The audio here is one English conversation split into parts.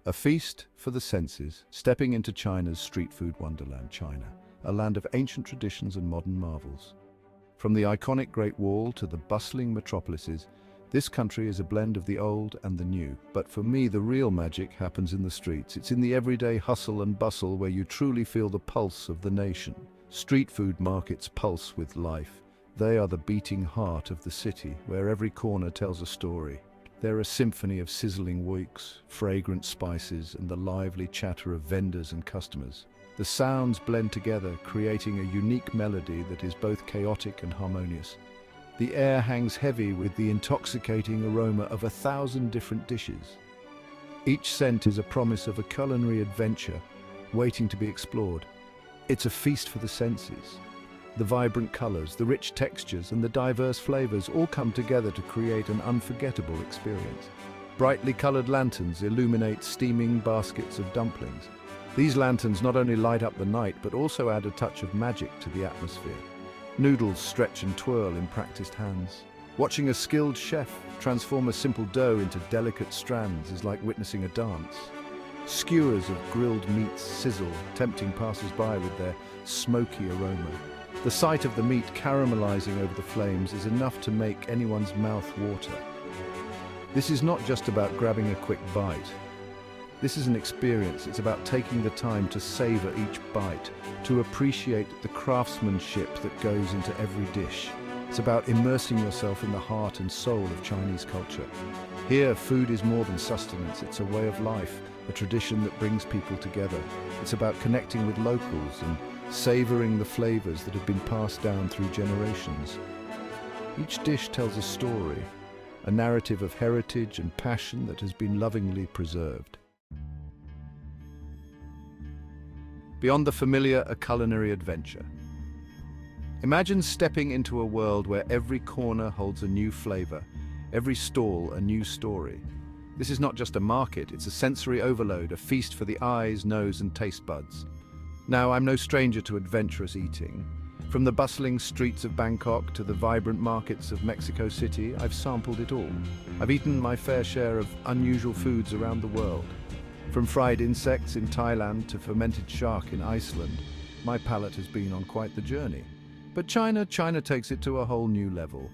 A feast for the senses, stepping into China's street food wonderland, China, a land of ancient traditions and modern marvels. From the iconic Great Wall to the bustling metropolises, this country is a blend of the old and the new. But for me, the real magic happens in the streets. It's in the everyday hustle and bustle where you truly feel the pulse of the nation. Street food markets pulse with life. They are the beating heart of the city, where every corner tells a story. They're a symphony of sizzling wokes, fragrant spices, and the lively chatter of vendors and customers. The sounds blend together, creating a unique melody that is both chaotic and harmonious. The air hangs heavy with the intoxicating aroma of 1,000 different dishes. Each scent is a promise of a culinary adventure waiting to be explored. It's a feast for the senses. The vibrant colors, the rich textures, and the diverse flavors all come together to create an unforgettable experience. Brightly colored lanterns illuminate steaming baskets of dumplings. These lanterns not only light up the night, but also add a touch of magic to the atmosphere. Noodles stretch and twirl in practiced hands. Watching a skilled chef transform a simple dough into delicate strands is like witnessing a dance. Skewers of grilled meats sizzle, tempting passers-by with their smoky aroma. The sight of the meat caramelizing over the flames is enough to make anyone's mouth water. This is not just about grabbing a quick bite. This is an experience. It's about taking the time to savor each bite, to appreciate the craftsmanship that goes into every dish. It's about immersing yourself in the heart and soul of Chinese culture. Here, food is more than sustenance. It's a way of life, a tradition that brings people together. It's about connecting with locals and savoring the flavors that have been passed down through generations. Each dish tells a story, a narrative of heritage and passion that has been lovingly preserved. Beyond the familiar, a culinary adventure. Imagine stepping into a world where every corner holds a new flavor, every stall a new story. This is not just a market, it's a sensory overload, a feast for the eyes, nose, and taste buds. Now, I'm no stranger to adventurous eating. From the bustling streets of Bangkok to the vibrant markets of Mexico City, I've sampled it all. I've eaten my fair share of unusual foods around the world. From fried insects in Thailand to fermented shark in Iceland, my palate has been on quite the journey. But China takes it to a whole new level.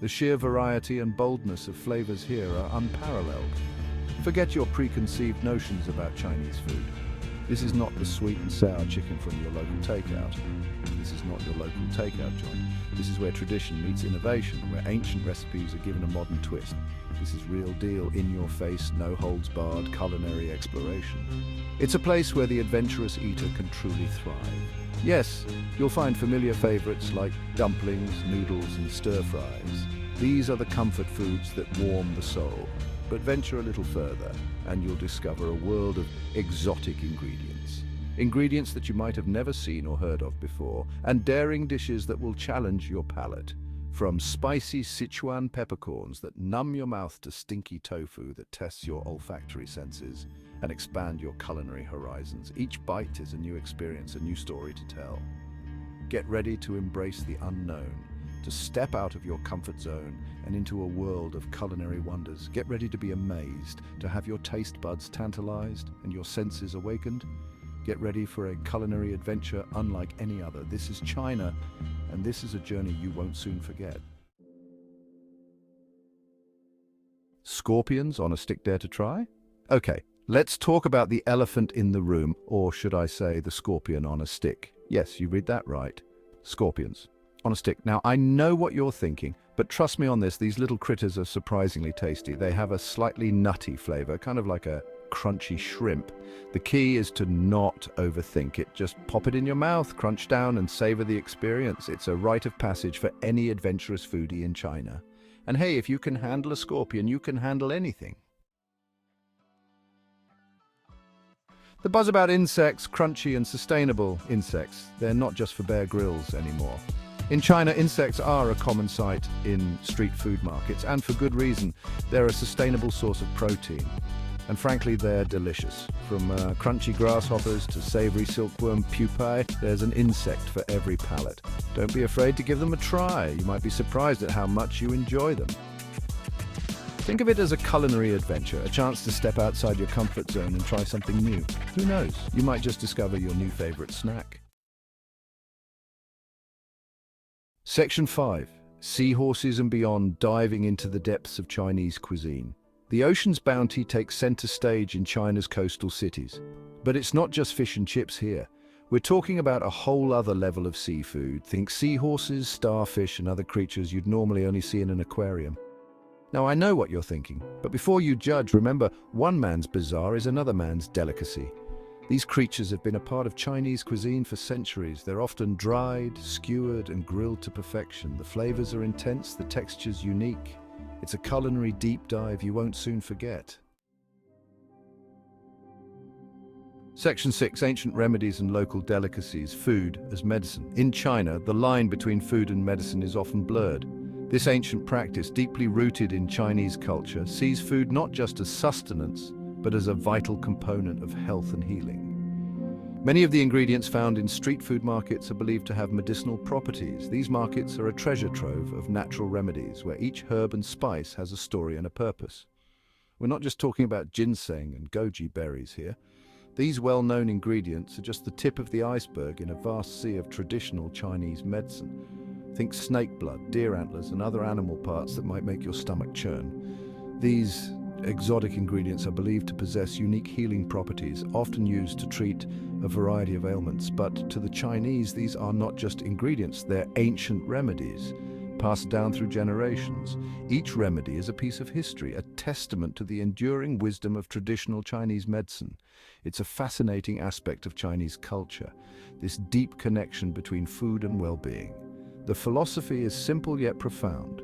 The sheer variety and boldness of flavors here are unparalleled. Forget your preconceived notions about Chinese food. This is not the sweet and sour chicken from your local takeout. This is not your local takeout joint. This is where tradition meets innovation, where ancient recipes are given a modern twist. This is real deal, in-your-face, no-holds-barred culinary exploration. It's a place where the adventurous eater can truly thrive. Yes, you'll find familiar favorites like dumplings, noodles, and stir-fries. These are the comfort foods that warm the soul. But venture a little further, and you'll discover a world of exotic ingredients. Ingredients that you might have never seen or heard of before, and daring dishes that will challenge your palate. From spicy Sichuan peppercorns that numb your mouth to stinky tofu that tests your olfactory senses and expand your culinary horizons. Each bite is a new experience, a new story to tell. Get ready to embrace the unknown, to step out of your comfort zone and into a world of culinary wonders. Get ready to be amazed, to have your taste buds tantalized and your senses awakened. Get ready for a culinary adventure unlike any other. This is China, and this is a journey you won't soon forget. Scorpions on a stick, dare to try? Okay, let's talk about the elephant in the room, or should I say the scorpion on a stick. Yes, you read that right. Scorpions on a stick. Now, I know what you're thinking, but trust me on this, these little critters are surprisingly tasty. They have a slightly nutty flavor, kind of like a crunchy shrimp. The key is to not overthink it. Just pop it in your mouth, crunch down, and savor the experience. It's a rite of passage for any adventurous foodie in China. And hey, if you can handle a scorpion, you can handle anything. The buzz about insects, crunchy and sustainable insects, they're not just for Bear Grylls anymore. In China, insects are a common sight in street food markets, and for good reason. They're a sustainable source of protein. And frankly, they're delicious. From crunchy grasshoppers to savory silkworm pupae, there's an insect for every palate. Don't be afraid to give them a try. You might be surprised at how much you enjoy them. Think of it as a culinary adventure, a chance to step outside your comfort zone and try something new. Who knows? You might just discover your new favorite snack. Section 5. Seahorses and beyond, diving into the depths of Chinese cuisine. The ocean's bounty takes center stage in China's coastal cities. But it's not just fish and chips here. We're talking about a whole other level of seafood. Think seahorses, starfish, and other creatures you'd normally only see in an aquarium. Now, I know what you're thinking, but before you judge, remember, one man's bazaar is another man's delicacy. These creatures have been a part of Chinese cuisine for centuries. They're often dried, skewered, and grilled to perfection. The flavors are intense, the textures unique. It's a culinary deep dive you won't soon forget. Section 6. Ancient remedies and local delicacies. Food as medicine. In China, the line between food and medicine is often blurred. This ancient practice, deeply rooted in Chinese culture, sees food not just as sustenance, but as a vital component of health and healing. Many of the ingredients found in street food markets are believed to have medicinal properties. These markets are a treasure trove of natural remedies, where each herb and spice has a story and a purpose. We're not just talking about ginseng and goji berries here. These well-known ingredients are just the tip of the iceberg in a vast sea of traditional Chinese medicine. Think snake blood, deer antlers, and other animal parts that might make your stomach churn. These exotic ingredients are believed to possess unique healing properties, often used to treat a variety of ailments. But to the Chinese, these are not just ingredients, they're ancient remedies, passed down through generations. Each remedy is a piece of history, a testament to the enduring wisdom of traditional Chinese medicine. It's a fascinating aspect of Chinese culture, this deep connection between food and well-being. The philosophy is simple yet profound.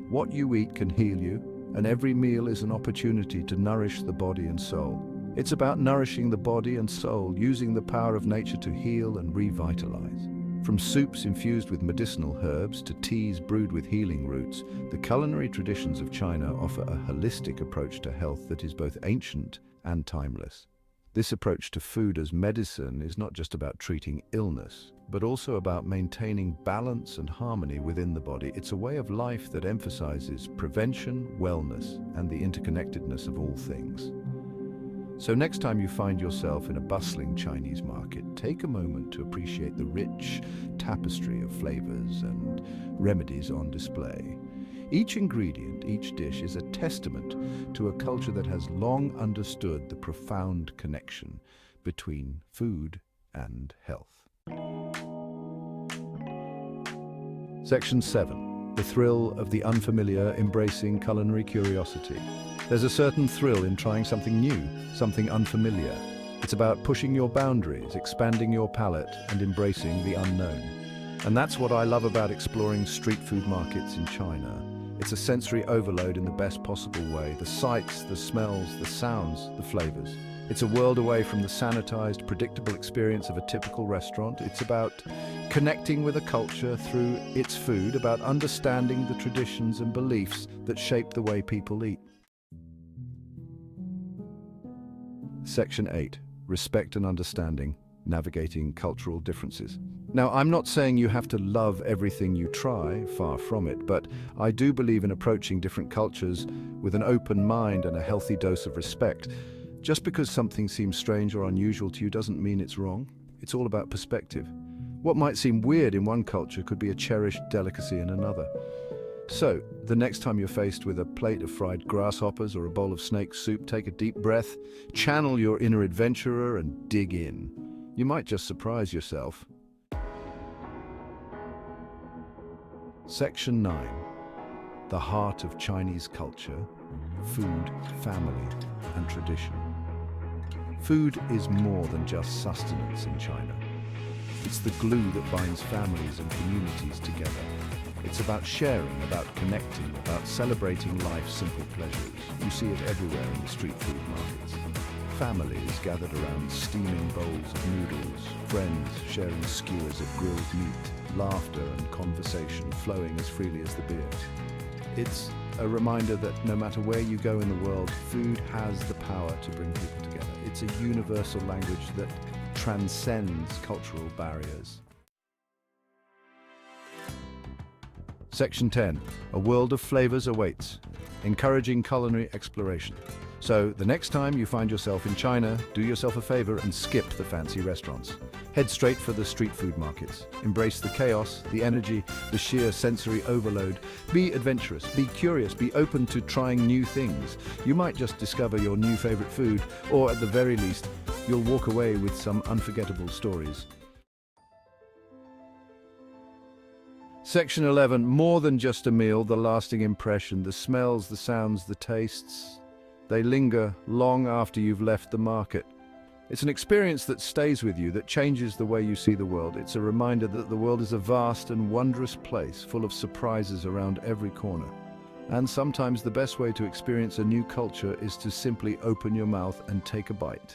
What you eat can heal you, and every meal is an opportunity to nourish the body and soul. It's about nourishing the body and soul, using the power of nature to heal and revitalize. From soups infused with medicinal herbs to teas brewed with healing roots, the culinary traditions of China offer a holistic approach to health that is both ancient and timeless. This approach to food as medicine is not just about treating illness, but also about maintaining balance and harmony within the body. It's a way of life that emphasizes prevention, wellness, and the interconnectedness of all things. So next time you find yourself in a bustling Chinese market, take a moment to appreciate the rich tapestry of flavors and remedies on display. Each ingredient, each dish is a testament to a culture that has long understood the profound connection between food and health. Section 7. The thrill of the unfamiliar, embracing culinary curiosity. There's a certain thrill in trying something new, something unfamiliar. It's about pushing your boundaries, expanding your palate, and embracing the unknown. And that's what I love about exploring street food markets in China. It's a sensory overload in the best possible way. The sights, the smells, the sounds, the flavors. It's a world away from the sanitized, predictable experience of a typical restaurant. It's about connecting with a culture through its food, about understanding the traditions and beliefs that shape the way people eat. Section 8. Respect and understanding, navigating cultural differences. Now, I'm not saying you have to love everything you try, far from it, but I do believe in approaching different cultures with an open mind and a healthy dose of respect. Just because something seems strange or unusual to you doesn't mean it's wrong. It's all about perspective. What might seem weird in one culture could be a cherished delicacy in another. So, the next time you're faced with a plate of fried grasshoppers or a bowl of snake soup, take a deep breath, channel your inner adventurer and dig in. You might just surprise yourself. Section 9. The heart of Chinese culture, food, family, and tradition. Food is more than just sustenance in China. It's the glue that binds families and communities together. It's about sharing, about connecting, about celebrating life's simple pleasures. You see it everywhere in the street food markets. Families gathered around steaming bowls of noodles, friends sharing skewers of grilled meat, laughter and conversation flowing as freely as the beer. It's a reminder that no matter where you go in the world, food has the power to bring people together. It's a universal language that transcends cultural barriers. Section 10. A world of flavors awaits, encouraging culinary exploration. So, the next time you find yourself in China, do yourself a favor and skip the fancy restaurants. Head straight for the street food markets. Embrace the chaos, the energy, the sheer sensory overload. Be adventurous, be curious, be open to trying new things. You might just discover your new favorite food, or at the very least, you'll walk away with some unforgettable stories. Section 11. More than just a meal, the lasting impression, the smells, the sounds, the tastes. They linger long after you've left the market. It's an experience that stays with you, that changes the way you see the world. It's a reminder that the world is a vast and wondrous place, full of surprises around every corner. And sometimes the best way to experience a new culture is to simply open your mouth and take a bite.